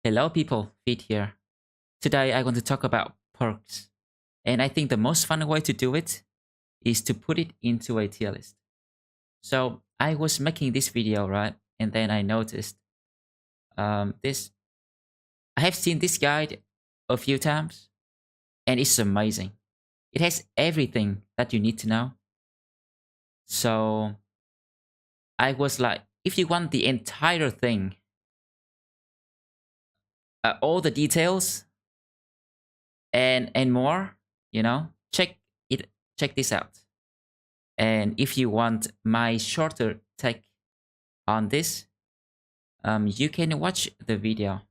Hello people, Feed here. Today I want to talk about perks. And I think the most fun way to do it is to put it into a tier list. So I was making this video, right? And then I noticed this. I have seen this guide a few times and it's amazing. It has everything that you need to know. So I was like, if you want the entire thing, all the details and more, check it. Check this out. And if you want my shorter take on this, you can watch the video.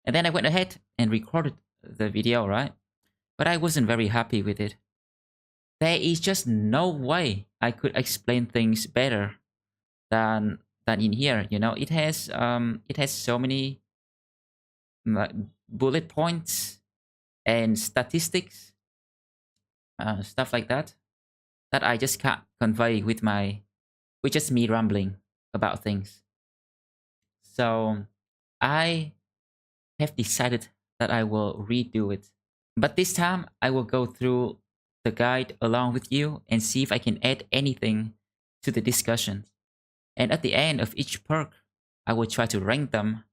And then I went ahead and recorded the video, right? But I wasn't very happy with it. There is just no way I could explain things better than in here. It has so many bullet points and statistics, stuff like that I just can't convey with just me rambling about things. So I have decided that I will redo it. But this time I will go through the guide along with you and see if I can add anything to the discussion. And at the end of each perk, I will try to rank them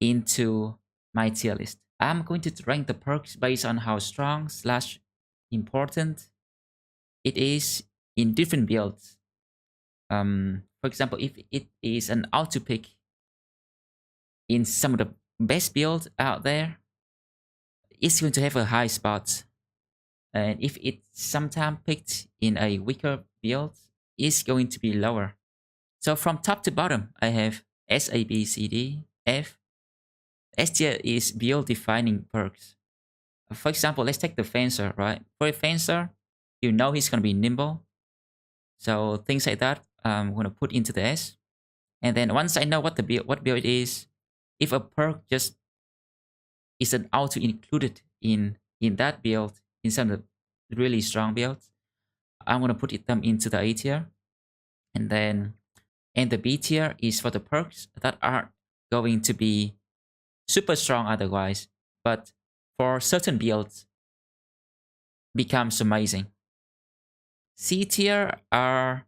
into my tier list. I'm going to rank the perks based on how strong / important it is in different builds. For example, if it is an auto pick in some of the best builds out there, it's going to have a high spot. And if it's sometimes picked in a weaker build, it's going to be lower. So from top to bottom, I have S, A, B, C, D, F. S tier is build defining perks. For example, let's take the Fencer, right? For a Fencer, you know he's going to be nimble. So things like that, I'm going to put into the S. And then once I know what build is, if a perk just isn't auto included in that build, in some of the really strong builds, I'm going to put them into the A tier. And the B tier is for the perks that aren't going to be super strong otherwise, but for certain builds becomes amazing. C tier are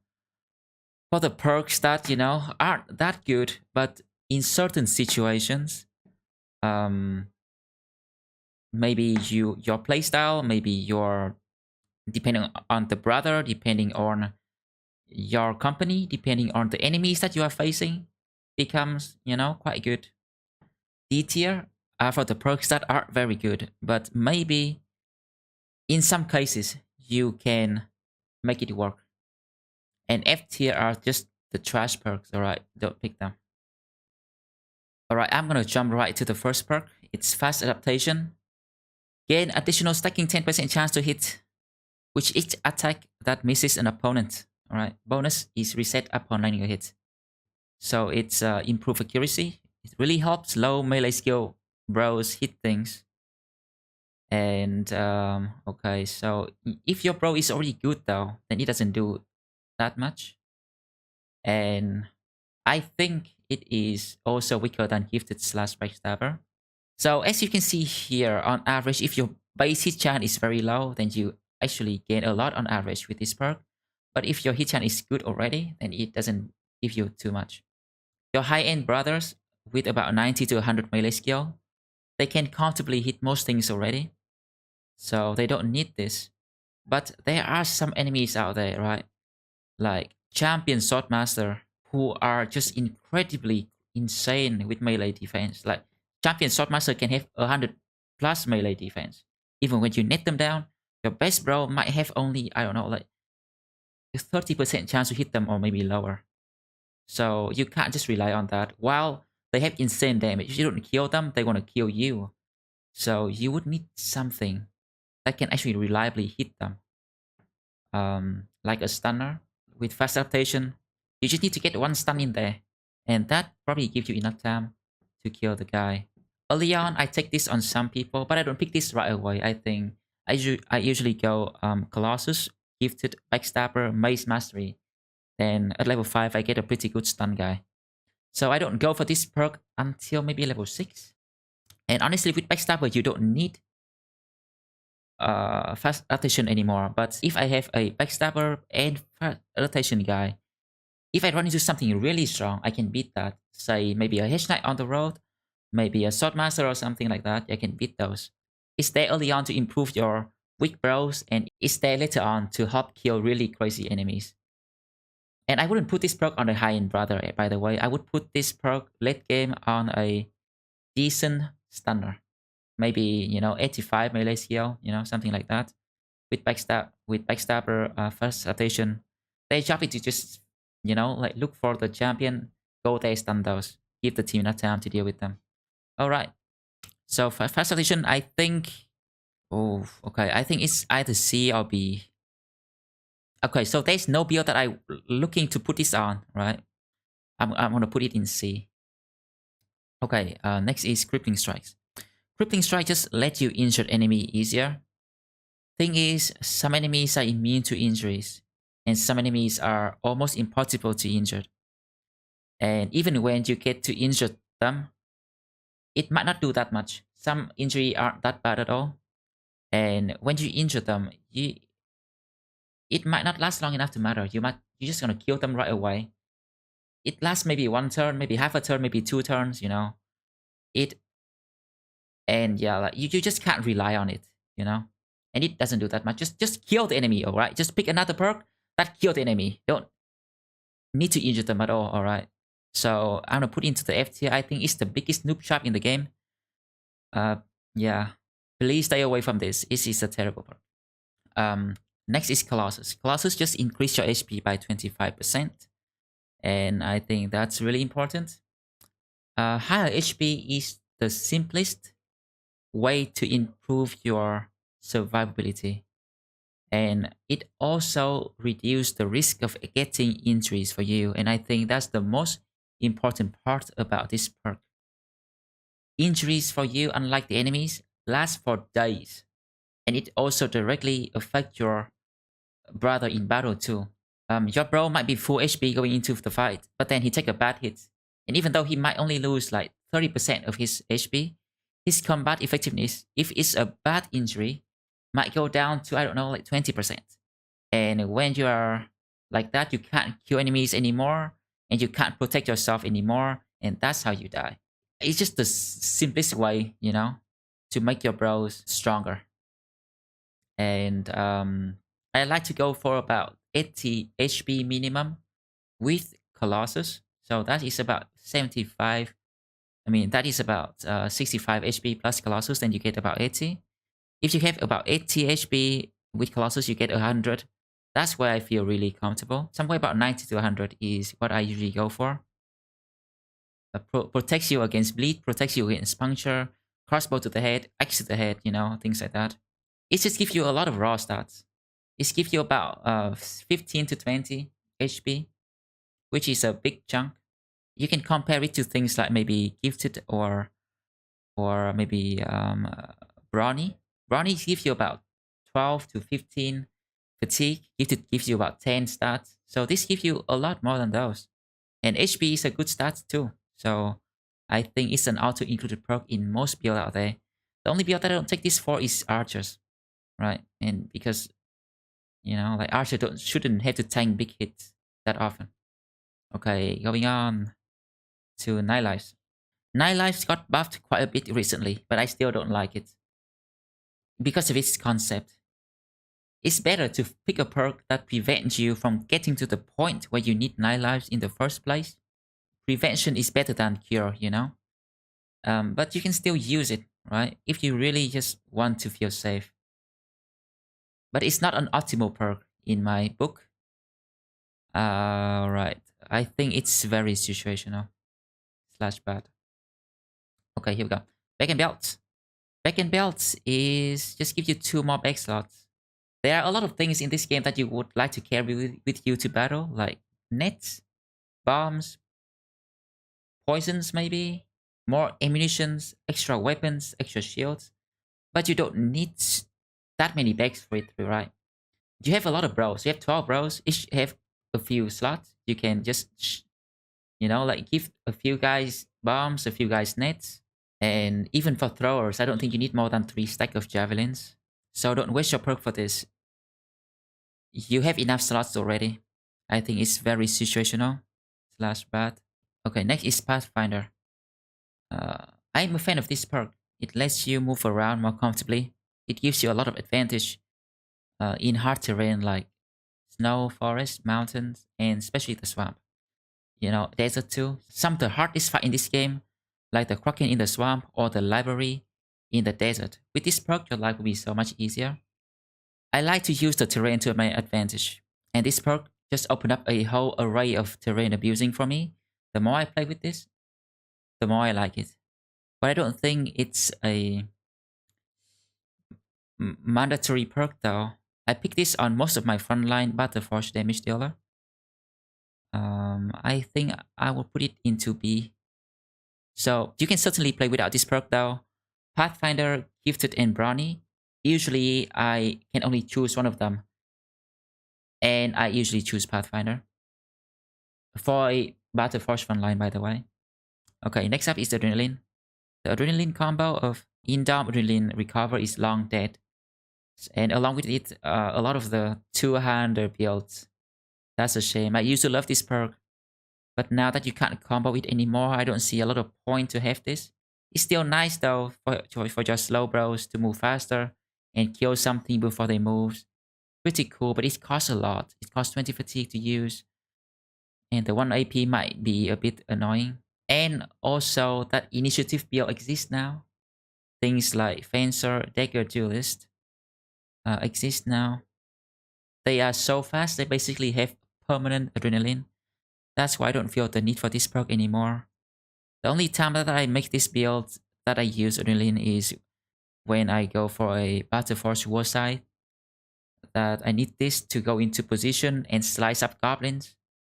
for the perks that aren't that good, but in certain situations, maybe your playstyle, maybe your depending on the brother, depending on your company, depending on the enemies that you are facing, becomes quite good. D tier are for the perks that are very good, but maybe in some cases you can make it work. And F tier are just the trash perks. Alright, don't pick them. Alright, I'm gonna jump right to the first perk. It's fast adaptation. Gain additional stacking 10% chance to hit which each attack that misses an opponent. Alright, bonus is reset upon landing a hit. So it's improved accuracy. It really helps low melee skill bros hit things. And okay, so if your bro is already good though, then it doesn't do that much. And I think it is also weaker than gifted / backstabber. So as you can see here, on average, if your base hit chance is very low, then you actually gain a lot on average with this perk. But if your hit chance is good already, then it doesn't give you too much. Your high-end brothers with about 90 to 100 melee skill, they can comfortably hit most things already. So they don't need this. But there are some enemies out there, right? Like champion swordmaster who are just incredibly insane with melee defense. Like champion swordmaster can have 100 plus melee defense. Even when you net them down, your best bro might have only, I don't know, like 30% chance to hit them or maybe lower. So you can't just rely on that. While they have insane damage, if you don't kill them, they want to kill you. So you would need something that can actually reliably hit them. Like a stunner with fast adaptation. You just need to get one stun in there. And that probably gives you enough time to kill the guy. Early on, I take this on some people, but I don't pick this right away. I think I usually go Colossus, Gifted, Backstabber, Maze Mastery. Then at level 5, I get a pretty good stun guy. So I don't go for this perk until maybe level 6. And honestly, with Backstabber, you don't need fast rotation anymore. But if I have a Backstabber and fast rotation guy, if I run into something really strong, I can beat that. Say maybe a Hedge Knight on the road, maybe a Swordmaster or something like that. I can beat those. It's there early on to improve your weak bros, and it's there later on to help kill really crazy enemies. And I wouldn't put this perk on a high-end brother, by the way. I would put this perk late game on a decent stunner. Maybe, 85 melee CL, something like that. With backstabber first rotation, their job is to just, like look for the champion, go there, stun those. Give the team enough time to deal with them. Alright. So for first rotation, I think okay. I think it's either C or B. Okay, so there's no build that I looking to put this on, right? I'm gonna put it in C. Okay, next is Crippling Strikes. Crippling Strike just let you injure enemy easier. Thing is, some enemies are immune to injuries, and some enemies are almost impossible to injure. And even when you get to injure them, it might not do that much. Some injury aren't that bad at all. And when you injure them, it might not last long enough to matter. You're just gonna kill them right away. It lasts maybe one turn, maybe half a turn, maybe 2 turns, It and yeah, like you just can't rely on it, And it doesn't do that much. Just kill the enemy, alright? Just pick another perk that kill the enemy. Don't need to injure them at all, alright? So I'm gonna put into the F tier. I think it's the biggest noob trap in the game. Yeah. Please stay away from this. This is a terrible perk. Next is Colossus. Colossus just increase your HP by 25%. And I think that's really important. Higher HP is the simplest way to improve your survivability. And it also reduces the risk of getting injuries for you. And I think that's the most important part about this perk. Injuries for you, unlike the enemies, last for days. And it also directly affects your brother in battle too. Your bro might be full HP going into the fight, but then he take a bad hit. And even though he might only lose like 30% of his HP, his combat effectiveness, if it's a bad injury, might go down to, I don't know, like 20%. And when you are like that, you can't kill enemies anymore, and you can't protect yourself anymore, and that's how you die. It's just the simplest way, to make your bros stronger. And I like to go for about 80 HP minimum with Colossus. So that is about 75. I mean, that is about 65 HP plus Colossus, then you get about 80. If you have about 80 HP with Colossus, you get 100. That's where I feel really comfortable. Somewhere about 90 to 100 is what I usually go for. Protects you against bleed, protects you against puncture, crossbow to the head, axe to the head, things like that. It just gives you a lot of raw stats. It gives you about 15 to 20 HP, which is a big chunk. You can compare it to things like maybe Gifted or maybe Brawny. Brawny gives you about 12 to 15 fatigue. Gifted gives you about 10 stats. So this gives you a lot more than those. And HP is a good stat too. So I think it's an auto-included perk in most builds out there. The only build that I don't take this for is Archers, right? And because, like Archer shouldn't have to tank big hits that often. Okay, going on to Night Lives. Night Lives got buffed quite a bit recently, but I still don't like it. Because of its concept. It's better to pick a perk that prevents you from getting to the point where you need Night Lives in the first place. Prevention is better than cure, but you can still use it, right? If you really just want to feel safe. But it's not an optimal perk in my book. Right. I think it's very situational. / bad. Okay, here we go. Back and belts. Back and belts is just give you 2 more back slots. There are a lot of things in this game that you would like to carry with you to battle, like nets, bombs, poisons maybe, more ammunitions, extra weapons, extra shields. But you don't need that many bags for it, right? You have a lot of bros. You have 12 bros. Each have a few slots. You can just, like give a few guys bombs, a few guys nets, And even for throwers, I don't think you need more than 3 stack of javelins. So don't waste your perk for this. You have enough slots already. I think it's very situational slash bad. Okay, next is Pathfinder. I'm a fan of this perk. It lets you move around more comfortably. It gives you a lot of advantage in hard terrain like snow, forest, mountains, and especially the swamp. You know, desert too. Some of the hardest fight in this game, like the Kraken in the swamp or the library in the desert. With this perk, your life will be so much easier. I like to use the terrain to my advantage. And this perk just opened up a whole array of terrain abusing for me. The more I play with this, the more I like it. But I don't think it's a mandatory perk though. I pick this on most of my frontline Battle Force damage dealer. I think I will put it into B. So you can certainly play without this perk though. Pathfinder, Gifted, and Brawny. Usually I can only choose one of them. And I usually choose Pathfinder. For a Battle Force frontline, by the way. Okay, next up is the Adrenaline. The Adrenaline combo of Indom Adrenaline Recover is long dead. And along with it, a lot of the two-hander builds. That's a shame. I used to love this perk. But now that you can't combo it anymore, I don't see a lot of point to have this. It's still nice though for just slow bros to move faster and kill something before they move. Pretty cool, but it costs a lot. It costs 20 fatigue to use. And the 1 AP might be a bit annoying. And also that initiative build exists now. Things like Fencer, Dagger Duelist exist now. They are so fast, they basically have permanent adrenaline. That's why I don't feel the need for this perk anymore. The only time that I make this build that I use adrenaline is when I go for a Battle Force war side. That I need this to go into position and slice up goblins.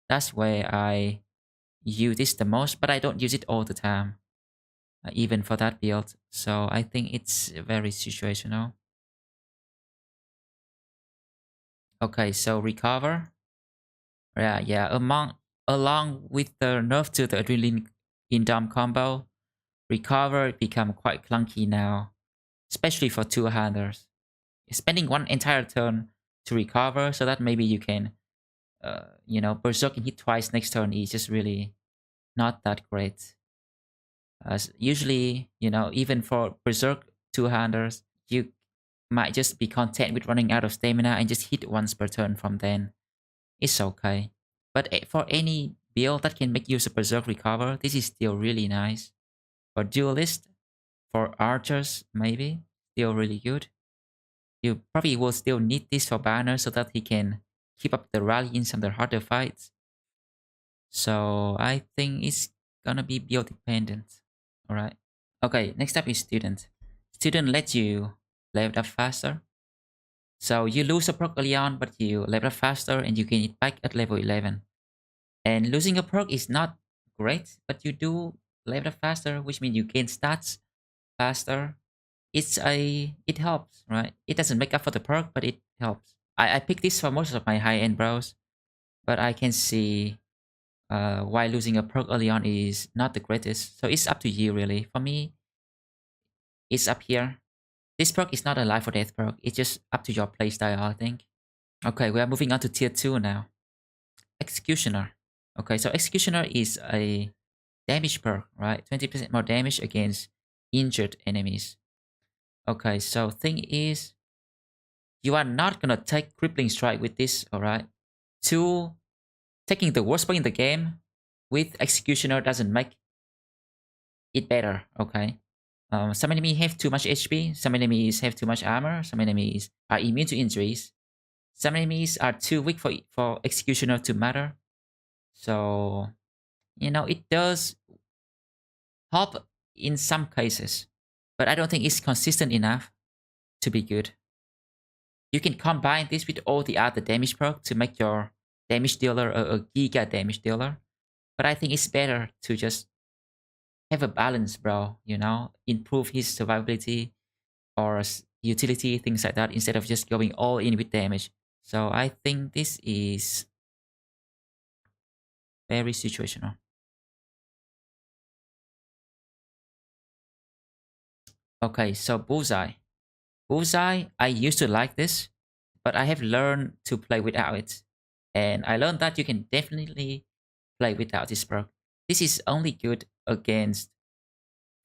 That's where I use this the most, but I don't use it all the time. Even for that build. So I think it's very situational. Okay, so recover. Yeah. Along with the nerf to the adrenaline in-dom combo, recover become quite clunky now, especially for two-handers. Spending one entire turn to recover so that maybe you can, berserk and hit twice next turn is just really not that great. Usually, even for berserk two-handers, you might just be content with running out of stamina and just hit once per turn from then. It's okay. But for any build that can make use of berserk recover, this is still really nice. For duelist, for archers, maybe, still really good. You probably will still need this for Banner so that he can keep up the rally in some of the harder fights. So I think it's gonna be build dependent. Alright. Okay, next up is Student. Student lets you level up faster. So you lose a perk early on, but you level up faster and you gain it back at level 11. And losing a perk is not great, but you do level up faster, which means you gain stats faster. It helps, right? It doesn't make up for the perk, but it helps. I pick this for most of my high-end bros, but I can see why losing a perk early on is not the greatest. So it's up to you, really. For me, it's up here. This perk is not a life or death perk. It's just up to your playstyle, I think. Okay, we are moving on to tier 2 now. Executioner. Okay, so Executioner is a damage perk, right? 20% more damage against injured enemies. Okay, so thing is, you are not gonna take Crippling Strike with this, alright? Taking the worst point in the game with Executioner doesn't make it better, okay? Some enemies have too much HP, some enemies have too much armor, some enemies are immune to injuries. Some enemies are too weak for Executioner to matter. So, it does help in some cases, but I don't think it's consistent enough to be good. You can combine this with all the other damage perk to make your damage dealer a giga damage dealer, but I think it's better to just have a balance, bro, improve his survivability or utility, things like that, instead of just going all in with damage. So I think this is very situational. Okay, so Bullseye. Bullseye, I used to like this, but I have learned to play without it. And I learned that you can definitely play without this perk. This is only good against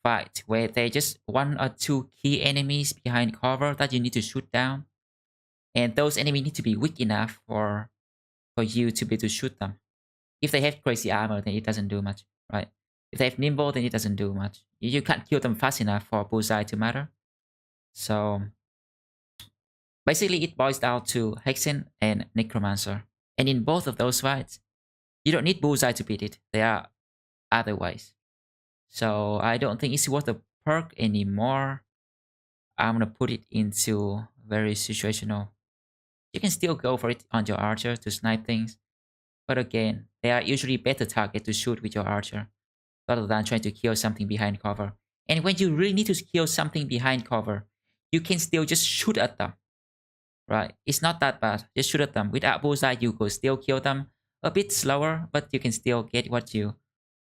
fight where there are just one or two key enemies behind cover that you need to shoot down. And those enemies need to be weak enough for you to be able to shoot them. If they have crazy armor, then it doesn't do much, right? If they have nimble, then it doesn't do much. You can't kill them fast enough for Bullseye to matter. So basically, it boils down to Hexen and Necromancer. And in both of those fights, you don't need Bullseye to beat it. There are other ways. So I don't think it's worth the perk anymore. I'm gonna put it into very situational. You can still go for it on your archer to snipe things. But again, they are usually better target to shoot with your archer rather than trying to kill something behind cover. And when you really need to kill something behind cover, you can still just shoot at them. Right? It's not that bad. Just shoot at them. Without bullseye, you could still kill them a bit slower, but you can still get what you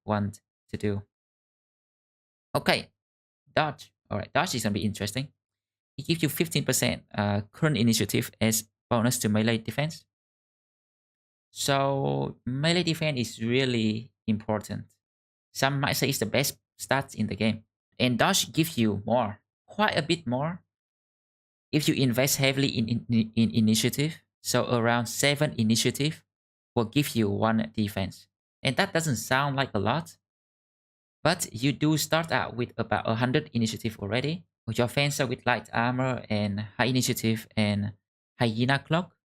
want to do. Okay, dodge. Alright, dodge is gonna be interesting. It gives you 15% current initiative as bonus to melee defense. So melee defense is really important. Some might say it's the best stats in the game. And dodge gives you more, quite a bit more, if you invest heavily in initiative. So around 7 initiative will give you 1 defense. And that doesn't sound like a lot, but you do start out with about 100 initiative already. With your fencer with light armor and high initiative and hyena cloak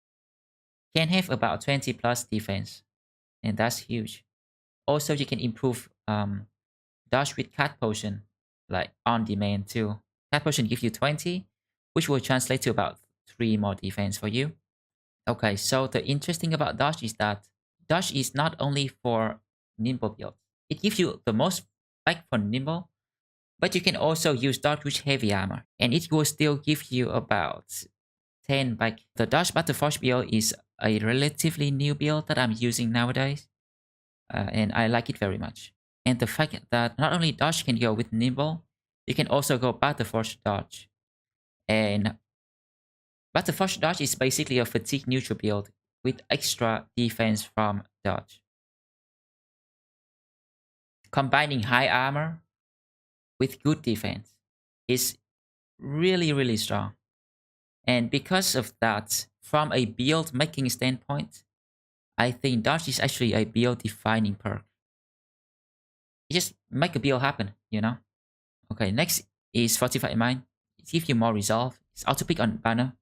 can have about 20 plus defense. And that's huge. Also, you can improve dodge with cat potion, like on demand too. Cat potion gives you 20, which will translate to about 3 more defense for you. Okay, so the interesting about dodge is that dodge is not only for nimble builds. It gives you the most back for nimble, but you can also use dodge with heavy armor, and it will still give you about 10 back. The dodge battle force build is a relatively new build that I'm using nowadays, and I like it very much. And the fact that not only dodge can go with nimble, you can also go battle force dodge. And battle force dodge is basically a fatigue neutral build with extra defense from dodge. Combining high armor with good defense is really, really strong. And because of that, from a build making standpoint, I think dodge is actually a build defining perk. You just make a build happen, you know? Okay, next is Fortified Mind. It gives you more resolve. It's auto pick on banner.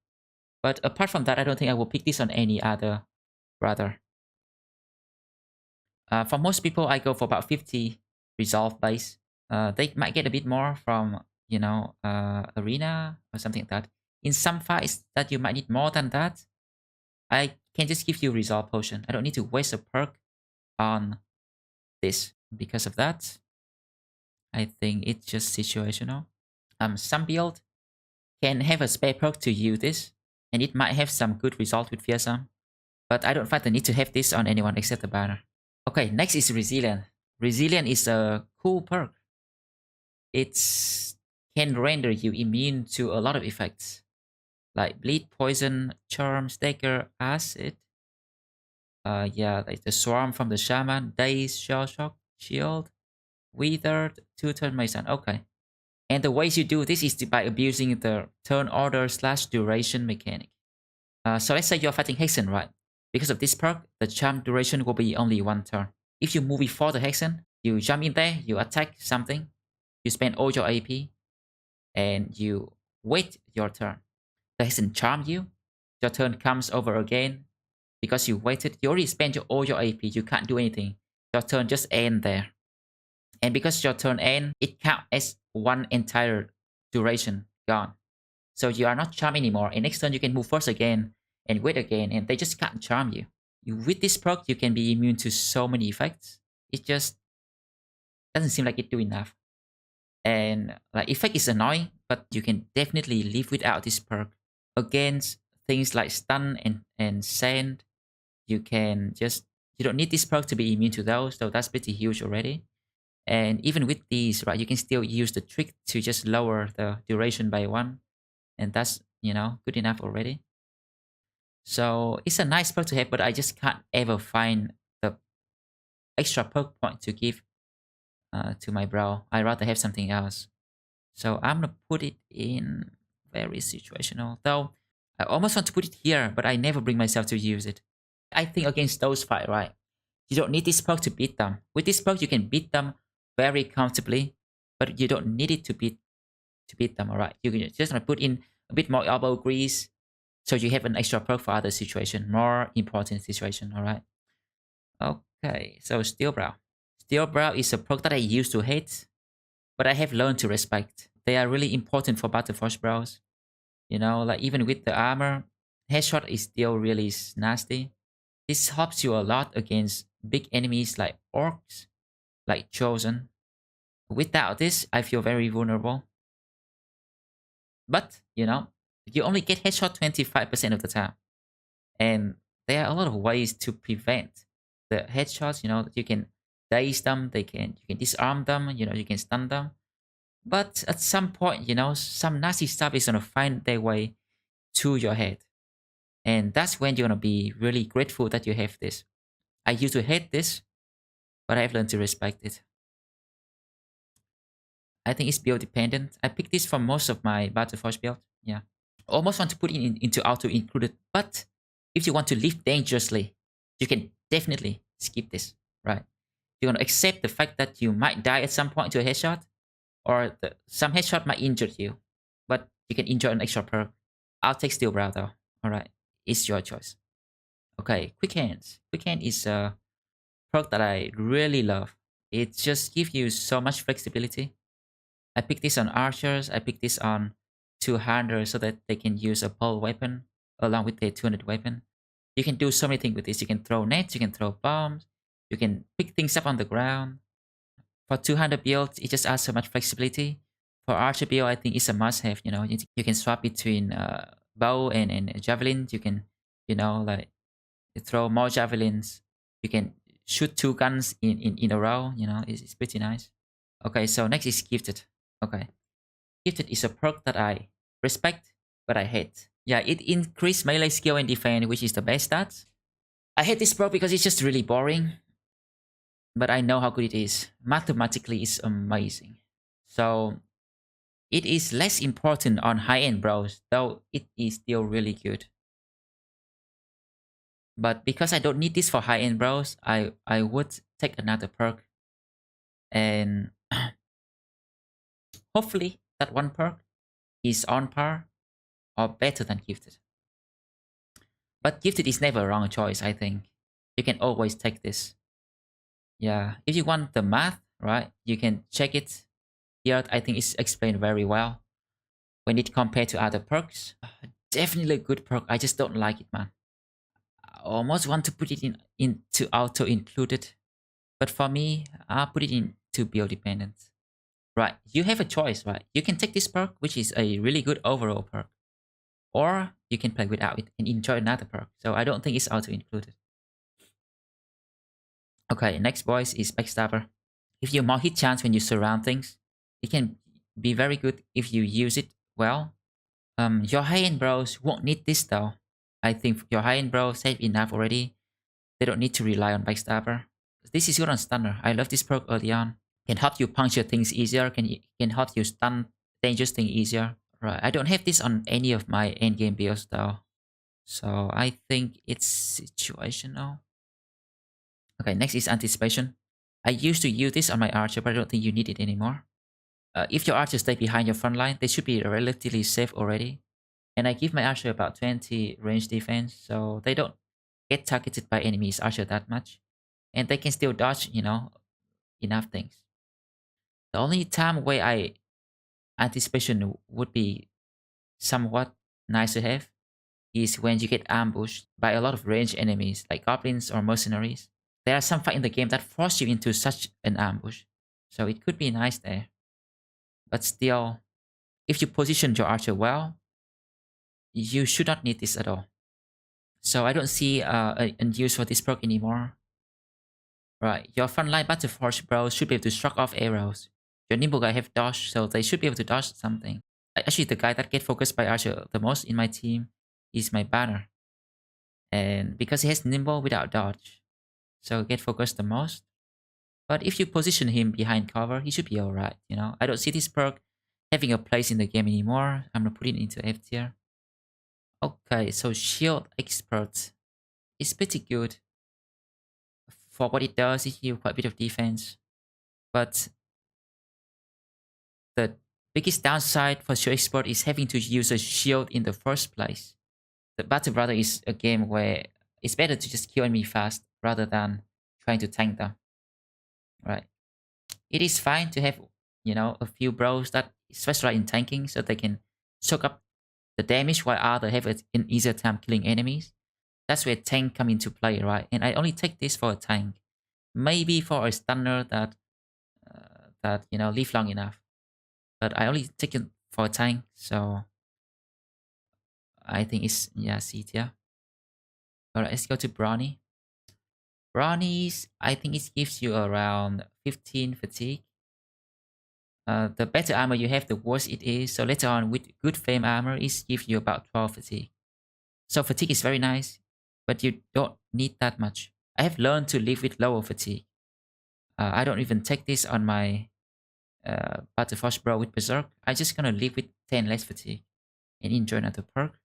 But apart from that, I don't think I will pick this on any other brother. For most people, I go for about 50 resolve base. They might get a bit more from, you know, arena or something like that. In some fights that you might need more than that, I can just give you resolve potion. I don't need to waste a perk on this. Because of that, I think it's just situational. Some build can have a spare perk to use this, and it might have some good result with fearsome. But I don't find the need to have this on anyone except the banner. Okay, next is Resilient. Resilient is a cool perk. It can render you immune to a lot of effects. Like bleed, poison, charm, stagger, acid. Yeah, like the swarm from the shaman, daze, shell shock, shield, withered, two-turn mason. Okay. And the ways you do this is by abusing the turn order / duration mechanic. So let's say you're fighting Hexen, right? Because of this perk, the charm duration will be only 1 turn. If you move before the Hexen, you jump in there, you attack something, you spend all your AP, and you wait your turn. The Hexen charm you, your turn comes over again. Because you waited, you already spent all your AP, you can't do anything. Your turn just end there. And because your turn end, it counts as 1 entire duration gone. So you are not charmed anymore. And next turn you can move first again and wait again, and they just can't charm you. With this perk, you can be immune to so many effects. It just doesn't seem like it do enough. And like effect is annoying, but you can definitely live without this perk. Against things like stun and sand, you don't need this perk to be immune to those, so that's pretty huge already. And even with these, right, you can still use the trick to just lower the duration by one. And that's, good enough already. So it's a nice perk to have, but I just can't ever find the extra perk point to give to my bro. I rather have something else. So I'm gonna put it in very situational. Though I almost want to put it here, but I never bring myself to use it. I think against those fight, right? You don't need this perk to beat them. With this perk, you can beat them very comfortably, but you don't need it to beat them. Alright, you can just gonna put in a bit more elbow grease, so you have an extra perk for other situation, more important situation. Alright. Okay, so steel brow. Steel brow is a perk that I used to hate, but I have learned to respect. They are really important for battle force brows. Like even with the armor, headshot is still really nasty. This helps you a lot against big enemies like orcs, like Chosen. Without this, I feel very vulnerable. But, you only get headshot 25% of the time. And there are a lot of ways to prevent the headshots, that you can daze them, you can disarm them, you can stun them. But at some point, some nasty stuff is gonna find their way to your head. And that's when you're gonna be really grateful that you have this. I used to hate this, but I've learned to respect it. I think it's build dependent. I picked this for most of my Battle Force build. Yeah. Almost want to put it into auto included, but if you want to live dangerously, you can definitely skip this, right? You're gonna accept the fact that you might die at some point to a headshot, or some headshot might injure you, but you can enjoy an extra perk. I'll take Steel Brow though. Alright, it's your choice. Okay, Quick Hands. Quick Hand is a perk that I really love. It just gives you so much flexibility. I picked this on archers, I picked this on two-handers so that they can use a pole weapon along with their 200 weapon. You can do so many things with this. You can throw nets, you can throw bombs, you can pick things up on the ground. For 200 builds, it just adds so much flexibility. For archer build, I think it's a must-have. You can swap between bow and javelin. You can, like throw more javelins. You can shoot two guns in a row. It's pretty nice. Okay, so next is gifted. Okay, gifted is a perk that I respect, but I hate. Yeah, it increased melee skill and defense, which is the best stats. I hate this perk because it's just really boring. But I know how good it is. Mathematically, it's amazing. So it is less important on high-end bros, though it is still really good. But because I don't need this for high-end bros, I would take another perk. And hopefully that one perk is on par or better than gifted. But gifted is never a wrong choice, I think. You can always take this. Yeah, if you want the math, right, you can check it. Here, I think it's explained very well. When it compared to other perks, definitely a good perk. I just don't like it, man. I almost want to put it into auto included. But for me, I'll put it into build dependent. Right, you have a choice, right? You can take this perk, which is a really good overall perk. Or you can play without it and enjoy another perk. So I don't think it's auto included. Okay, next boys is Backstabber. If you more hit chance when you surround things, it can be very good if you use it well. Your high-end bros won't need this though. I think your high-end bros have enough already. They don't need to rely on Backstabber. This is good on Stunner. I love this perk early on. Can help you puncture things easier. Can help you stun dangerous things easier. Right. I don't have this on any of my endgame builds though. So I think it's situational. Okay, next is Anticipation. I used to use this on my archer, but I don't think you need it anymore. If your archer stay behind your front line, they should be relatively safe already. And I give my archer about 20 range defense, so they don't get targeted by enemies archer that much. And they can still dodge, enough things. The only time where I anticipation would be somewhat nice to have is when you get ambushed by a lot of ranged enemies like goblins or mercenaries. There are some fight in the game that force you into such an ambush. So it could be nice there. But still, if you position your archer well, you should not need this at all. So I don't see a use for this perk anymore. Right, your frontline battle force bros should be able to shrug off arrows. Your nimble guy have dodge, so they should be able to dodge something. Actually, the guy that get focused by Archer the most in my team is my banner. And because he has nimble without dodge, so get focused the most. But if you position him behind cover, he should be alright, you know. I don't see this perk having a place in the game anymore. I'm gonna put it into F tier. Okay, so Shield Expert is pretty good. For what it does, it gives quite a bit of defense. But the biggest downside for Shield Expert is having to use a shield in the first place. The Battle Brother is a game where it's better to just kill enemy fast rather than trying to tank them. Right. It is fine to have, you know, a few bros that specialize in tanking so they can soak up the damage while others have an easier time killing enemies. That's where tank come into play, right? And I only take this for a tank. Maybe for a stunner that you know live long enough. But I only take it for a tank, so I think it's yeah, C tier. Alright, let's go to Brawny. Brownies, I think it gives you around 15 fatigue. The better armor you have, the worse it is. So later on, with good flame armor, it gives you about 12 fatigue. So fatigue is very nice, but you don't need that much. I have learned to live with lower fatigue. I don't even take this on my Battle Force Bro with Berserk. I just gonna live with 10 less fatigue and enjoy another perk.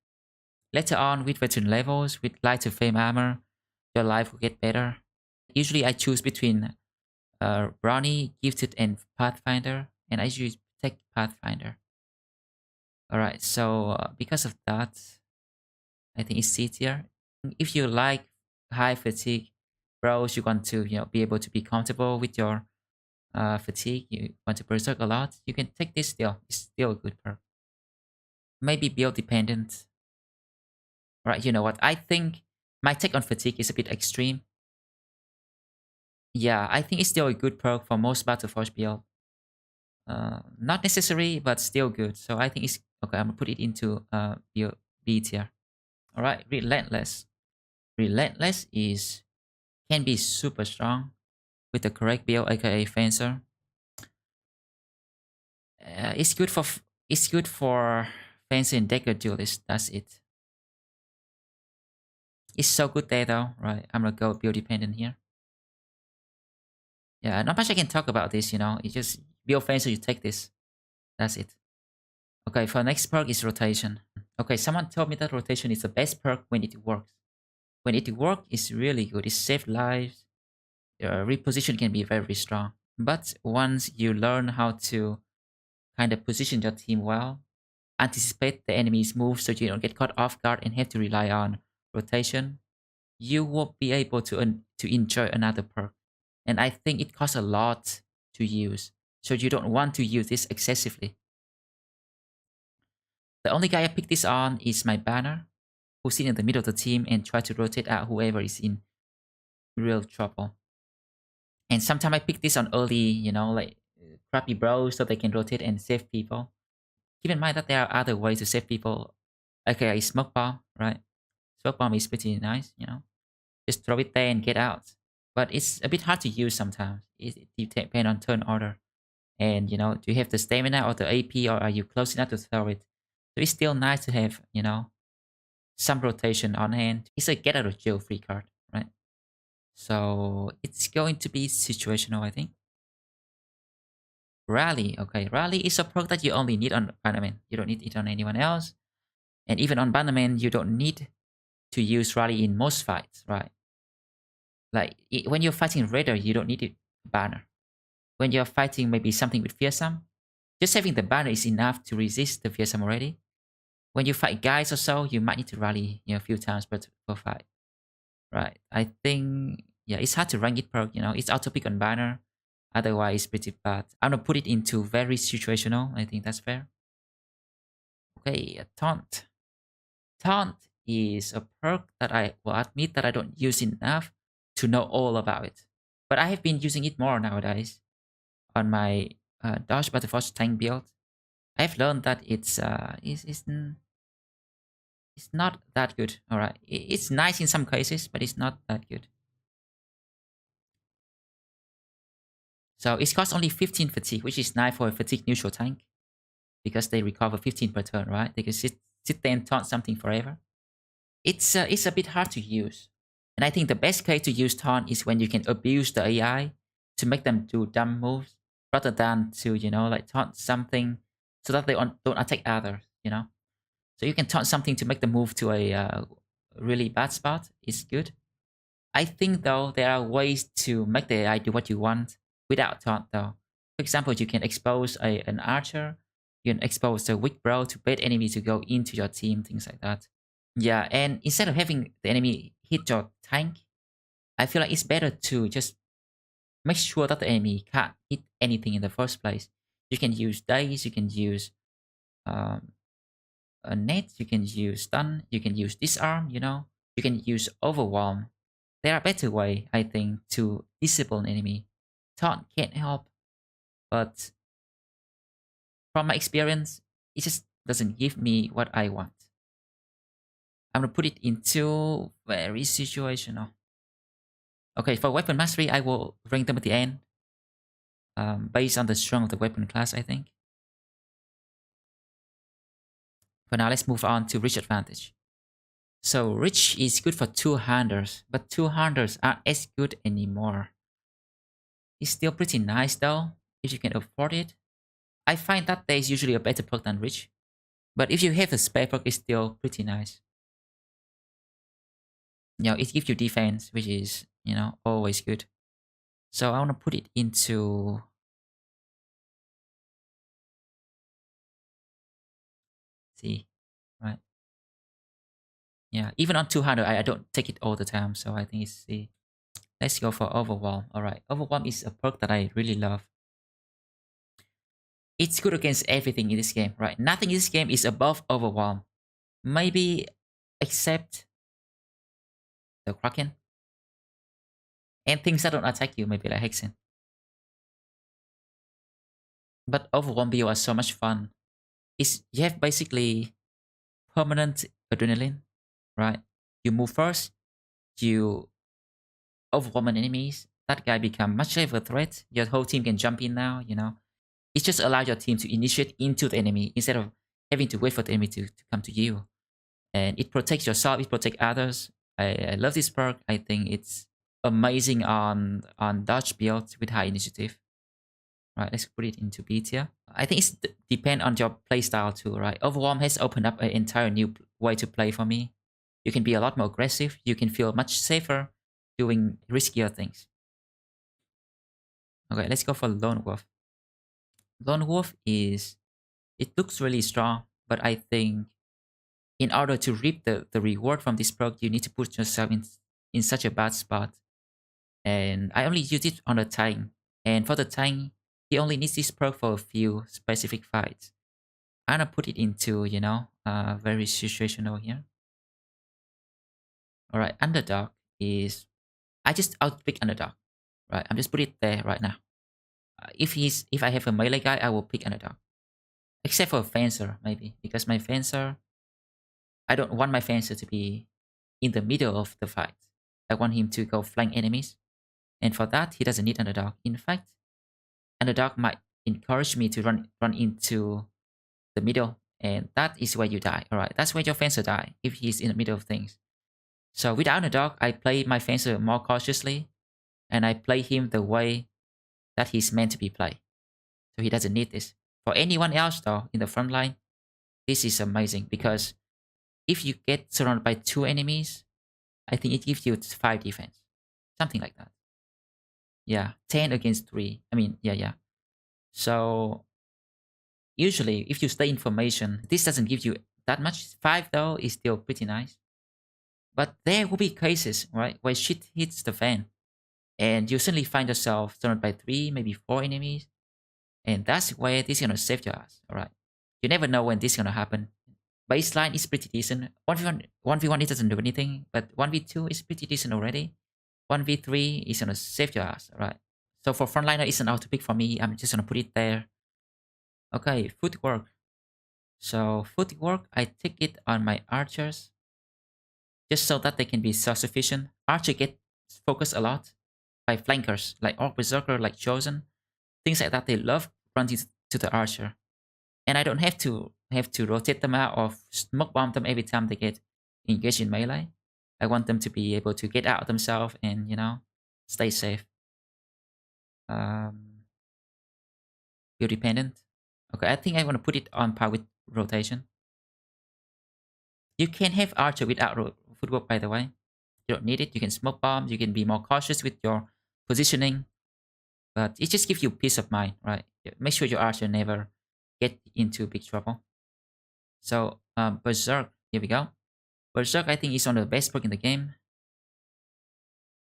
Later on, with veteran levels, with lighter flame armor, your life will get better. Usually I choose between Brownie, Gifted, and Pathfinder, and I usually take Pathfinder. Alright, so because of that, I think it's C tier. If you like high fatigue bros, you want to be able to be comfortable with your fatigue, you want to berserk a lot, you can take this still. It's still a good perk. Maybe build dependent. Right, you know what? I think my take on fatigue is a bit extreme. Yeah, I think it's still a good perk for most Battle Force build. Not necessary, but still good. So I think it's okay. I'm gonna put it into B tier. All right, relentless. Relentless is can be super strong with the correct build, aka fencer. It's good for it's good for fencer and dagger duelist. That's it. It's so good there though, right? I'm gonna go build dependent here. Yeah, not much I can talk about this. You know, you just build fencer, you take this. That's it. Okay, for next perk is rotation. Okay, someone told me that rotation is the best perk when it works. When it works, it's really good. It saves lives. Reposition can be very strong. But once you learn how to kind of position your team well, anticipate the enemy's moves so you don't get caught off guard and have to rely on rotation, you won't be able to enjoy another perk. And I think it costs a lot to use. So you don't want to use this excessively. The only guy I picked this on is my banner, who sit in the middle of the team and try to rotate out whoever is in real trouble. And sometimes I pick this on early, you know, like crappy bros so they can rotate and save people. Keep in mind that there are other ways to save people. Okay, smoke bomb, right? Smoke bomb is pretty nice, you know. Just throw it there and get out. But it's a bit hard to use sometimes. It depends on turn order. And, you know, do you have the stamina or the AP or are you close enough to throw it? So it's still nice to have, you know, some rotation on hand. It's a get out of jail free card, right? So it's going to be situational, I think. Rally, okay. Rally is a perk that you only need on Bannerman. You don't need it on anyone else. And even on Bannerman, you don't need to use Rally in most fights, right? Like when you're fighting Raider, you don't need it banner. When you're fighting maybe something with Fearsome, just having the banner is enough to resist the Fearsome already. When you fight guys or so, you might need to rally a few times per fight. Right. I think yeah, it's hard to rank it perk, you know. It's auto pick on banner. Otherwise it's pretty bad. I'm gonna put it into very situational. I think that's fair. Okay, taunt. Taunt is a perk that I will admit that I don't use enough to know all about it. But I have been using it more nowadays on my Dodge Battle Force tank build. I've learned that it's not that good. Alright. It's nice in some cases, but it's not that good. So it costs only 15 fatigue, which is nice for a fatigue neutral tank because they recover 15 per turn, right? They can sit there and taunt something forever. It's a bit hard to use. And I think the best case to use taunt is when you can abuse the AI to make them do dumb moves rather than to, like taunt something so that they don't attack others, So you can taunt something to make them move to a really bad spot. It's good. I think though there are ways to make the AI do what you want without taunt though. For example, you can expose an archer, you can expose a weak bro to bait enemy to go into your team, things like that. Yeah, and instead of having the enemy hit your tank, I feel like it's better to just make sure that the enemy can't hit anything in the first place. You can use daze, you can use um, a net, you can use stun, you can use disarm, you can use overwhelm. There are better way, I think, to disable an enemy. Taunt can't help, but from my experience, it just doesn't give me what I want. I'm gonna put it into very situational. Okay, for weapon mastery, I will rank them at the end, based on the strength of the weapon class, I think. For now, let's move on to reach advantage. So reach is good for two-handers, but two-handers aren't as good anymore. It's still pretty nice though, if you can afford it. I find that there is usually a better perk than reach, but if you have the spare perk, it's still pretty nice. It gives you defense, which is, always good. So I want to put it into... See, right? Yeah, even on 200, I don't take it all the time, so I think it's C. Let's go for Overwhelm. Alright, Overwhelm is a perk that I really love. It's good against everything in this game, right? Nothing in this game is above Overwhelm. Maybe except the Kraken. And things that don't attack you, maybe like Hexen. But Overwhelm BO are so much fun. You have basically permanent adrenaline, right? You move first, you overwhelm an enemies. That guy become much less of a threat. Your whole team can jump in now, It just allows your team to initiate into the enemy instead of having to wait for the enemy to come to you. And it protects yourself, it protects others. I love this perk. I think it's amazing on dodge builds with high initiative. Right, let's put it into B tier. I think it's depend on your playstyle too, right? Overwhelm has opened up an entire new way to play for me. You can be a lot more aggressive. You can feel much safer doing riskier things. Okay, let's go for Lone Wolf. Lone Wolf it looks really strong, but I think in order to reap the reward from this perk, you need to put yourself in such a bad spot. And I only use it on a tank. And for the tank, he only needs this perk for a few specific fights. I'm gonna put it into, very situational here. Alright, Underdog is... I just outpick Underdog. Right, I'm just put it there right now. If I have a melee guy, I will pick Underdog. Except for Fencer, maybe. Because my Fencer... I don't want my Fencer to be in the middle of the fight. I want him to go flank enemies. And for that, he doesn't need Underdog. In fact, Underdog might encourage me to run into the middle. And that is where you die. Alright, that's where your Fencer die, if he's in the middle of things. So without Underdog, I play my Fencer more cautiously. And I play him the way that he's meant to be played. So he doesn't need this. For anyone else though, in the front line, this is amazing because if you get surrounded by 2 enemies, I think it gives you 5 defense. Something like that. Yeah, 10 against 3. I mean, yeah. So usually, if you stay in formation, this doesn't give you that much. 5 though is still pretty nice. But there will be cases, right, where shit hits the fan. And you suddenly find yourself surrounded by 3, maybe 4 enemies. And that's where this is gonna save your ass, alright? You never know when this is gonna happen. Baseline is pretty decent. 1v1 it doesn't do anything, but 1v2 is pretty decent already. 1v3 is gonna save your ass, alright? So for frontliner, it's an auto pick for me. I'm just gonna put it there. Okay, footwork. So footwork, I take it on my archers. Just so that they can be self-sufficient. Archer get focused a lot by flankers, like Orc Berserker, like Chosen. things like that, they love running to the archer. And I don't have to rotate them out or smoke bomb them every time they get engaged in melee. I want them to be able to get out themselves and, stay safe. Build dependent. Okay, I think I want to put it on par with rotation. You can have archer without footwork, by the way. You don't need it. You can smoke bomb. You can be more cautious with your positioning. But it just gives you peace of mind, right? Make sure your archer never get into big trouble. So, Berserk, here we go. Berserk, I think, is one of the best perk in the game.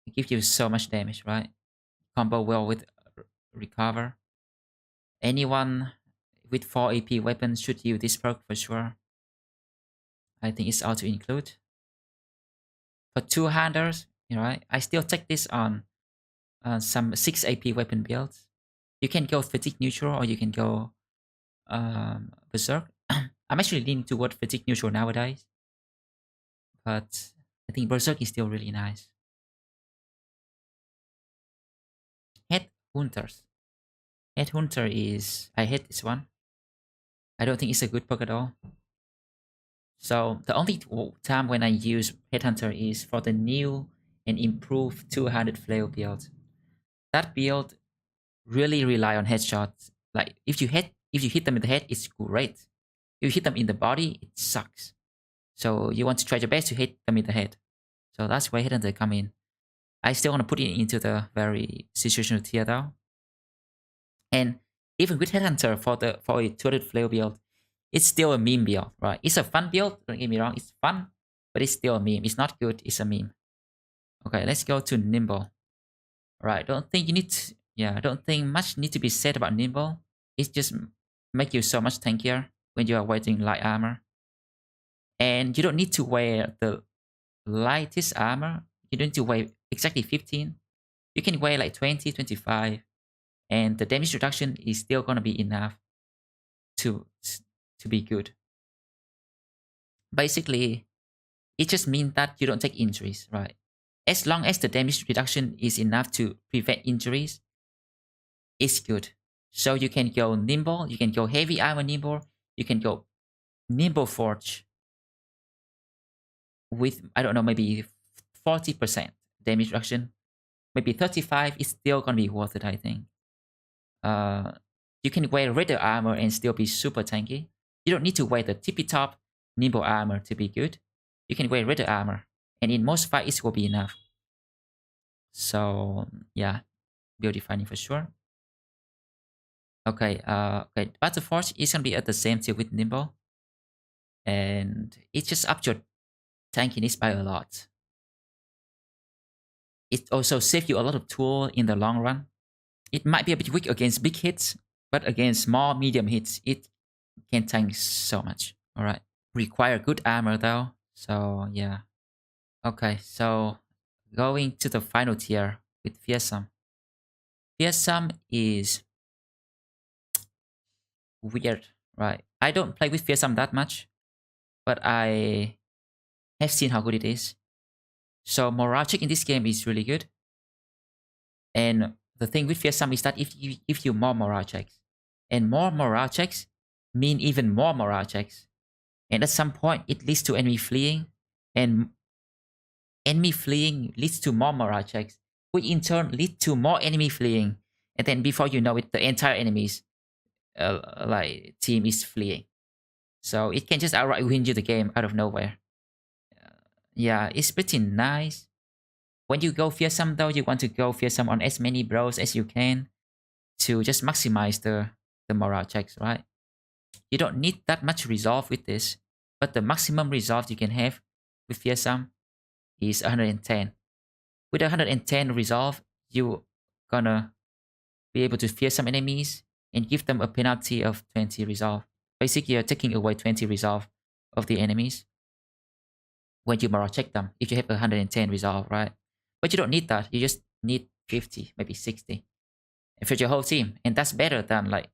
It gives you so much damage, right? Combo well with Recover. Anyone with 4 AP weapons should use this perk for sure. I think it's auto include. For two-handers, right? I still take this on some 6 AP weapon builds. You can go fatigue neutral or you can go Berserk. I'm actually leaning toward fatigue neutral nowadays. But I think Berserk is still really nice. Headhunters. Headhunter is... I hate this one. I don't think it's a good perk at all. So the only time when I use Headhunter is for the new and improved 200 flail build. That build really rely on headshots. Like if you hit them in the head, it's great. If you hit them in the body, it sucks. So you want to try your best to hit them in the head. So that's where Headhunter come in. I still want to put it into the very situational tier though. And even with Headhunter for a 200 flail build, it's still a meme build, right? It's a fun build, don't get me wrong, it's fun, but it's still a meme. It's not good, it's a meme. Okay, let's go to Nimble. Right, don't think much need to be said about Nimble. It just make you so much tankier when you are wearing light armor. And you don't need to wear the lightest armor. You don't need to wear exactly 15. You can wear like 20, 25. And the damage reduction is still gonna be enough to be good. Basically, it just means that you don't take injuries, right? As long as the damage reduction is enough to prevent injuries, it's good. So you can go Nimble, you can go Heavy Armor Nimble, you can go Nimble Forge with, I don't know, maybe 40% damage reduction. Maybe 35 is still gonna be worth it, I think. You can wear Raider Armor and still be super tanky. You don't need to wear the tippy top Nimble Armor to be good. You can wear Raider Armor, and in most fights it will be enough. So yeah, build defining for sure. Okay, Battle Force is gonna be at the same tier with Nimble, and it just ups your tankiness by a lot. It also saves you a lot of tool in the long run. It might be a bit weak against big hits, but against small, medium hits, it can tank so much. Alright. Require good armor though. So yeah. Okay, so going to the final tier with Fearsome. Fearsome is weird, right? I don't play with Fearsome that much, but I have seen how good it is. So morale check in this game is really good. And the thing with Fearsome is that if you give you more morale checks, and more morale checks mean even more morale checks. And at some point, it leads to enemy fleeing, and enemy fleeing leads to more morale checks, which in turn lead to more enemy fleeing. And then before you know it, the entire enemy's team is fleeing. So it can just outright win you the game out of nowhere. Yeah, it's pretty nice. When you go Fearsome though, you want to go Fearsome on as many bros as you can to just maximize the morale checks, right? You don't need that much resolve with this, but the maximum resolve you can have with Fearsome is 110. With 110 resolve, you're gonna be able to fear some enemies and give them a penalty of 20 resolve. Basically, you're taking away 20 resolve of the enemies when you morale check them, if you have 110 resolve, right? But you don't need that. You just need 50, maybe 60. And for your whole team. And that's better than like,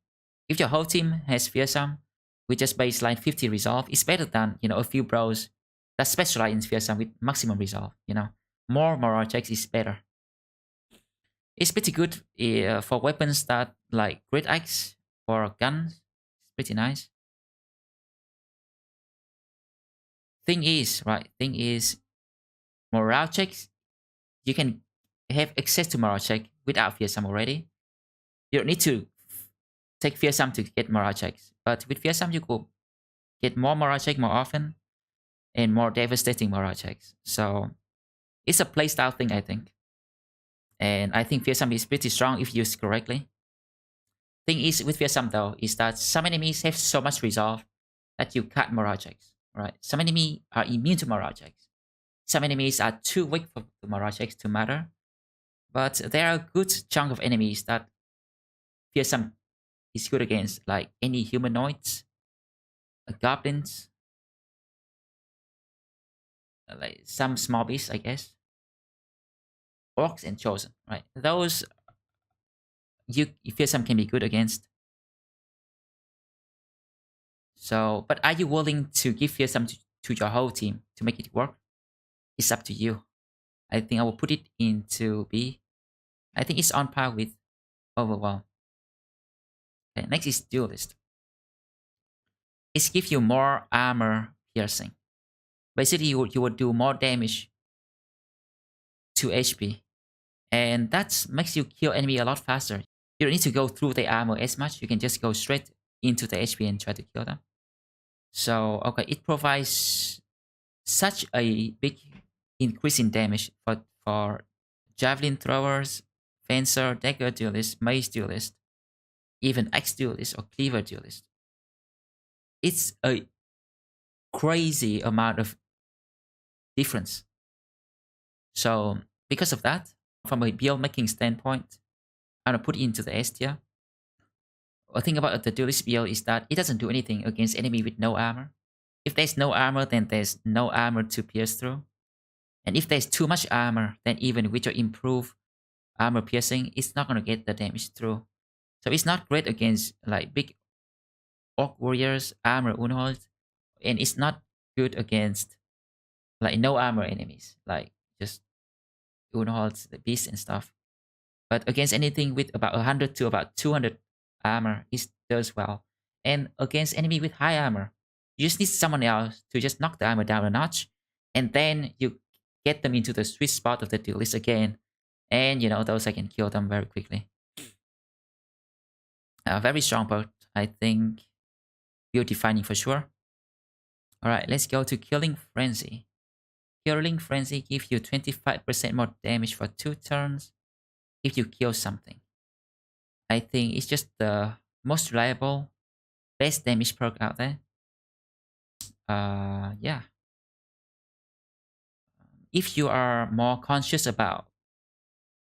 if your whole team has Fearsome with just baseline 50 resolve, it's better than, a few bros that specialize in Fearsome with maximum resolve, More morale checks is better. It's pretty good for weapons that like great axe or guns. It's pretty nice. Thing is, morale checks. You can have access to morale check without fearsome already. You don't need to take fearsome to get morale checks, but with fearsome you could get more morale check more often and more devastating morale checks. So it's a playstyle thing, I think. And I think fearsome is pretty strong if used correctly. Thing is with fearsome though is that some enemies have so much resolve that you cut morale checks. Right? Some enemies are immune to morale checks. Some enemies are too weak for the morale checks to matter. But there are a good chunk of enemies that fearsome is good against, like any humanoids, goblins, like some small beasts, I guess, orcs and chosen. Right? Those you fearsome can be good against. So, but are you willing to give fearsome to your whole team to make it work? It's up to you. I think I will put it into B. I think it's on par with overwhelm. Okay, next is duelist. It gives you more armor piercing. Basically, you will do more damage to HP, and that makes you kill enemy a lot faster. You don't need to go through the armor as much. You can just go straight into the HP and try to kill them. So okay, it provides such a big increase in damage for javelin throwers, fencer, dagger duelist, mace duelist, even axe duelist or cleaver duelist. It's a crazy amount of difference. So because of that, from a build making standpoint, I'm gonna put it into the S tier. The thing about the duelist build is that it doesn't do anything against enemy with no armor. If there's no armor, then there's no armor to pierce through. And if there's too much armor, then even with your improved armor piercing, it's not gonna get the damage through. So it's not great against like big orc warriors, armor unhold, and it's not good against like no armor enemies, like just unholds, the beast and stuff. But against anything with about 100 to about 200 armor, it does well. And against enemy with high armor, you just need someone else to just knock the armor down a notch, and then you get them into the sweet spot of the duelist again. And those I can kill them very quickly. Very strong boat, I think. Build defining for sure. Alright, let's go to Killing Frenzy. Killing Frenzy gives you 25% more damage for 2 turns if you kill something. I think it's just the most reliable, best damage perk out there. Yeah. If you are more conscious about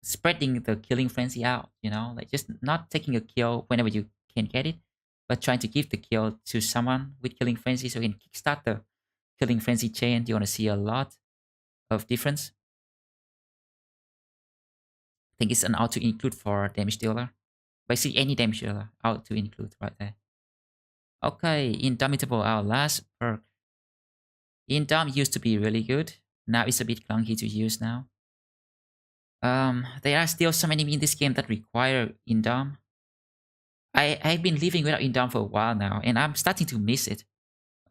spreading the Killing Frenzy out, like just not taking a kill whenever you can get it, but trying to give the kill to someone with Killing Frenzy so you can kickstart the Killing Frenzy chain, you want to see a lot of difference. I think it's an auto include for damage dealer. Basically any damage dealer, auto include right there. Okay, Indomitable, our last perk. Indom used to be really good. Now it's a bit clunky to use now. There are still so many in this game that require Indom. I've been living without Indom for a while now, and I'm starting to miss it.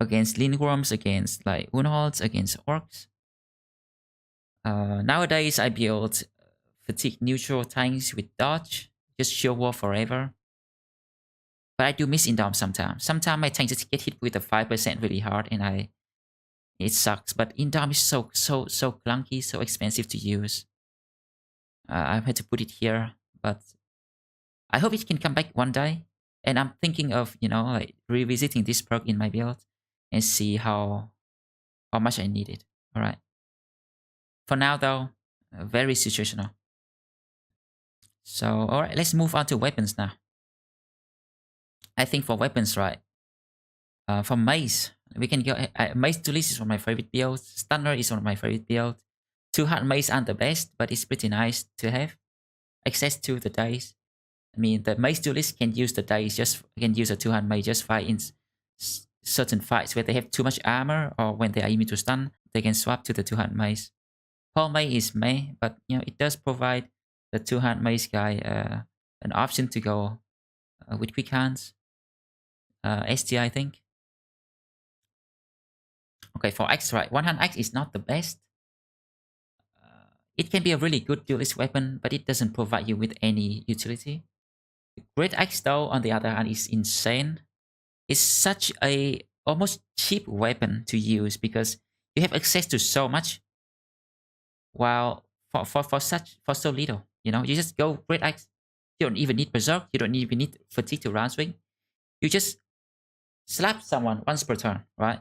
Against Lindworms, against like Unholds, against Orcs. Nowadays I build fatigue neutral tanks with dodge, just shield wall forever. But I do miss Indom sometimes. Sometimes my tank just get hit with a 5% really hard, and it sucks. But Indom is so clunky, so expensive to use. I've had to put it here, but I hope it can come back one day. And I'm thinking of like revisiting this perk in my build and see how much I need it. All right. For now though, very situational. So all right, let's move on to weapons now. I think for weapons, right? For mace, we can go. Mace duelist is one of my favorite builds. Stunner is one of my favorite builds. 2 hard mace aren't the best, but it's pretty nice to have access to the dice. I mean, the mace duelist can use the dice, just can use a 2-hand mace just fight in certain fights where they have too much armor or when they are immune to stun, they can swap to the 2-hand mace. Pole mace is meh, but it does provide the two-hand mace guy an option to go with quick hands. ST, I think. Okay, for X, right? One hand X is not the best. It can be a really good duelist weapon, but it doesn't provide you with any utility. Great Axe, though, on the other hand, is insane. It's such a almost cheap weapon to use because you have access to so much, while for so little. You know, you just go Great Axe. You don't even need Berserk. You don't even need Fatigue to round swing. You just slap someone once per turn, right?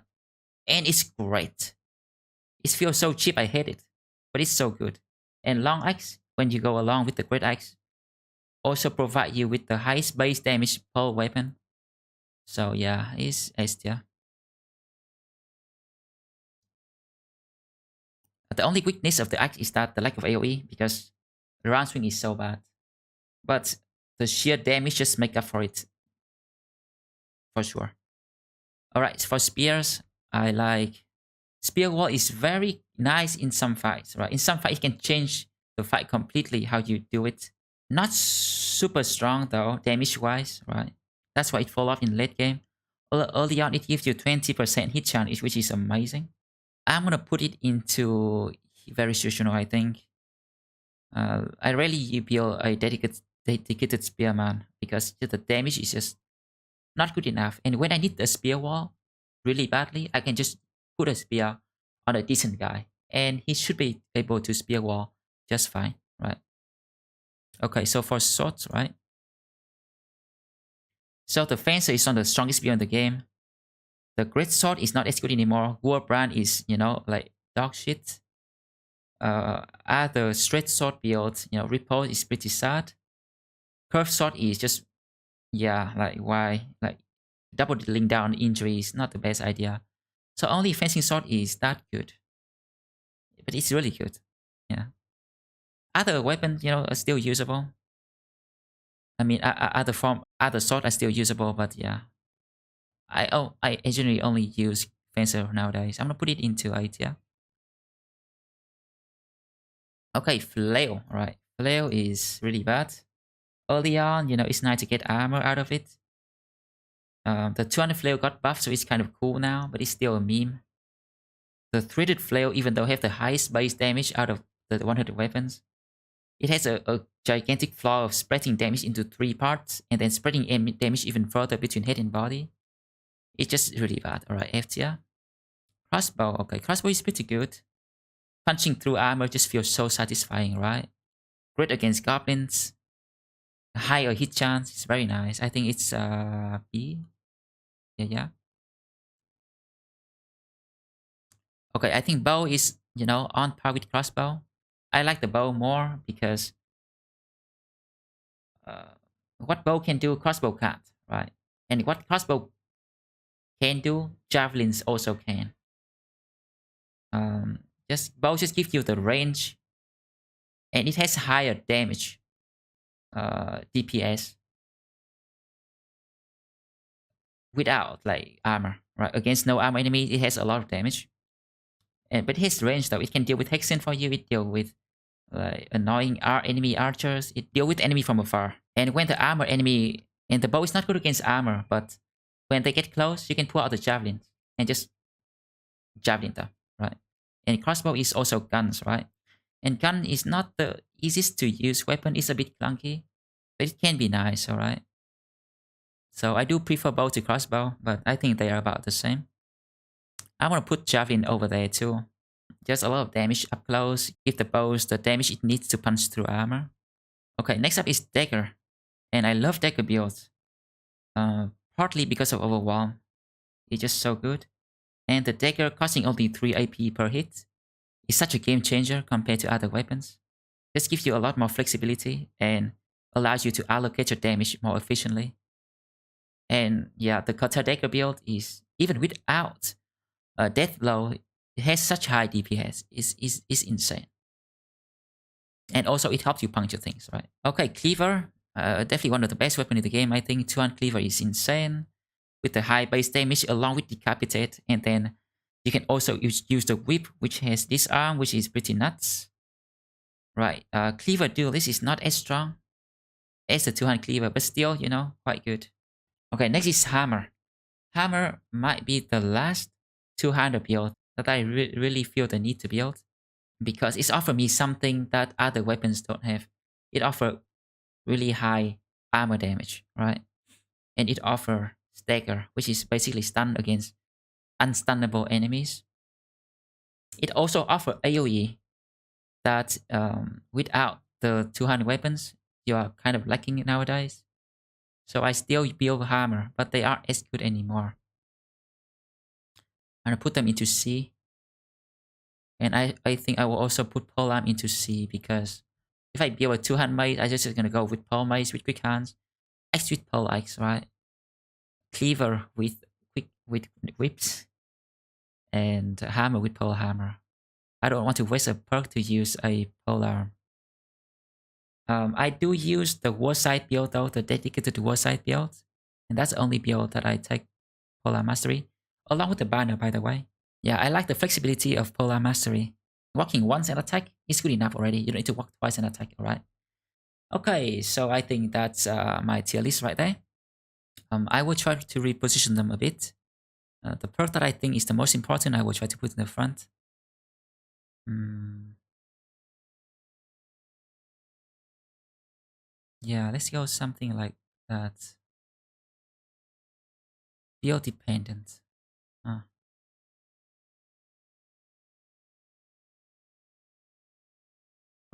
And it's great. It feels so cheap. I hate it, but it's so good. And Long Axe, when you go along with the Great Axe, also provide you with the highest base damage per weapon. So yeah, it's S tier. The only weakness of the axe is that the lack of AoE because the round swing is so bad. But the sheer damage just make up for it. For sure. Alright, for spears, I like Spear Wall is very nice in some fights, right? In some fights, it can change the fight completely how you do it. Not super strong though, damage-wise, right? That's why it fall off in late game. Early on, it gives you 20% hit chance, which is amazing. I'm gonna put it into very situational, I think. I rarely build a dedicated spearman because the damage is just not good enough. And when I need a spear wall really badly, I can just put a spear on a decent guy, and he should be able to spear wall just fine, right? Okay, so for swords, right? So the Fencer is not the strongest spear in the game. The Great Sword is not as good anymore. Warbrand is, like dog shit. Other straight sword builds, Repose is pretty sad. Curved sword is just, yeah, like why? Like doubling down injury is not the best idea. So only fencing sword is that good. But it's really good. Yeah. Other weapons, are still usable. I mean, other sword are still usable, but yeah. I generally only use fencer nowadays. I'm gonna put it into 8, yeah. Okay, flail, right? Flail is really bad. Early on, it's nice to get armor out of it. The 200 flail got buffed, so it's kind of cool now, but it's still a meme. The threaded flail, even though have the highest base damage out of the 100 weapons, it has a gigantic flaw of spreading damage into 3 parts and then spreading damage even further between head and body. It's just really bad. Alright, F tier. Crossbow, okay, crossbow is pretty good. Punching through armor just feels so satisfying, right? Great against goblins. Higher hit chance, it's very nice. I think it's B. Yeah. Okay, I think bow is, on par with crossbow. I like the bow more because what bow can do, crossbow can't, right? And what crossbow can do, javelins also can. Bow just gives you the range, and it has higher damage, DPS, without like armor, right? Against no armor enemy, it has a lot of damage. But it has range though. It can deal with hexen for you. It deal with annoying enemy archers. It deal with enemy from afar. And when the armor enemy and the bow is not good against armor, but when they get close, you can pull out the javelin and just javelin them, right? And crossbow is also guns, right? And gun is not the easiest to use weapon. It's a bit clunky, but it can be nice, alright? So I do prefer bow to crossbow, but I think they are about the same. I want to put javelin over there too. Just a lot of damage up close. Give the bows the damage it needs to punch through armor. Okay, next up is dagger. And I love dagger builds. Partly because of overwhelm. It's just so good. And the dagger costing only 3 AP per hit is such a game changer compared to other weapons. This gives you a lot more flexibility and allows you to allocate your damage more efficiently. And yeah, the Kata dagger build is, even without a death blow, it has such high DPS. It's insane. And also it helps you puncture things, right? Okay, cleaver. Definitely one of the best weapons in the game. I think 200 cleaver is insane. With the high base damage along with decapitate. And then you can also use the whip, which has disarm, which is pretty nuts. Right. Cleaver Duelist is not as strong as the 200 Cleaver, but still, quite good. Okay, next is Hammer. Hammer might be the last 200 build that I really feel the need to build because it's offer me something that other weapons don't have. It offer really high armor damage, right? And it offer stagger, which is basically stun against unstunnable enemies. It also offer AoE that without the 200 weapons, you are kind of lacking nowadays. So I still build Hammer, but they aren't as good anymore. I'm gonna put them into C. And I think I will also put Polearm into C because if I build a 200 mace, I'm just gonna go with Pole Mace with quick hands, X with Pole Axe, right? Cleaver with whips, and Hammer with Pole Hammer. I don't want to waste a perk to use a Polearm. I do use the Warside build though, the dedicated Warside build. And that's the only build that I take Polar Mastery, along with the banner, by the way. Yeah, I like the flexibility of Polar Mastery. Walking once and attack is good enough already. You don't need to walk twice and attack, alright? Okay, so I think that's my tier list right there. I will try to reposition them a bit. The perk that I think is the most important, I will try to put in the front. Yeah, let's go something like that. Build dependent.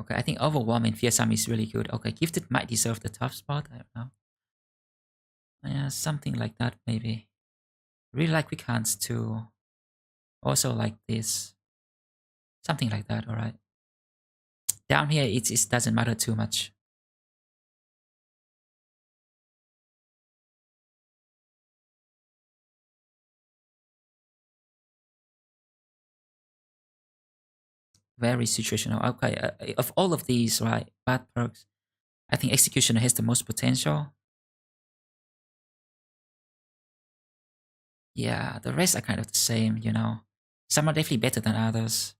Okay, I think Overwhelm and Fearsome is really good. Okay, Gifted might deserve the top spot. I don't know. Yeah, something like that maybe. Really like Quick Hands too. Also like this. Something like that, alright. Down here, it doesn't matter too much. Very situational. Okay, of all of these, right, bad perks, I think Executioner has the most potential. Yeah, the rest are kind of the same, Some are definitely better than others.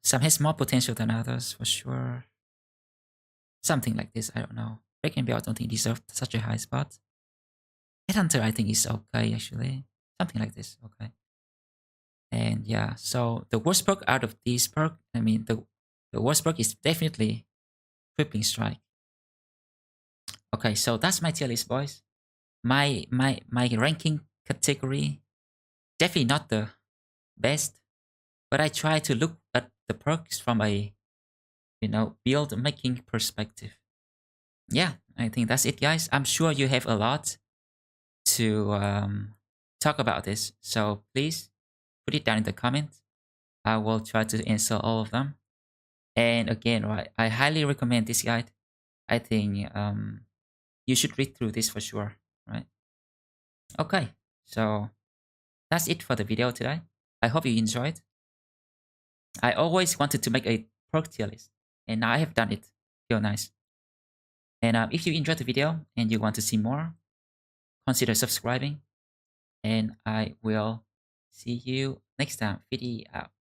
Some has more potential than others, for sure. Something like this, I don't know. Break and Bell I don't think deserve such a high spot. Headhunter I think is okay, actually. Something like this, okay. And yeah, so the worst perk out of these perk, I mean, the worst perk is definitely Crippling Strike. Okay, so that's my tier list, boys. My ranking category, definitely not the best, but I try to look at the perks from a, build making perspective. Yeah, I think that's it, guys. I'm sure you have a lot to talk about this, so please put it down in the comments. I will try to answer all of them. And again, right, I highly recommend this guide. I think you should read through this for sure, right? Okay, so that's it for the video today. I hope you enjoyed. I always wanted to make a perk tier list, and now I have done it. Feel nice. And if you enjoyed the video and you want to see more, consider subscribing. And I will see you next time. Video out.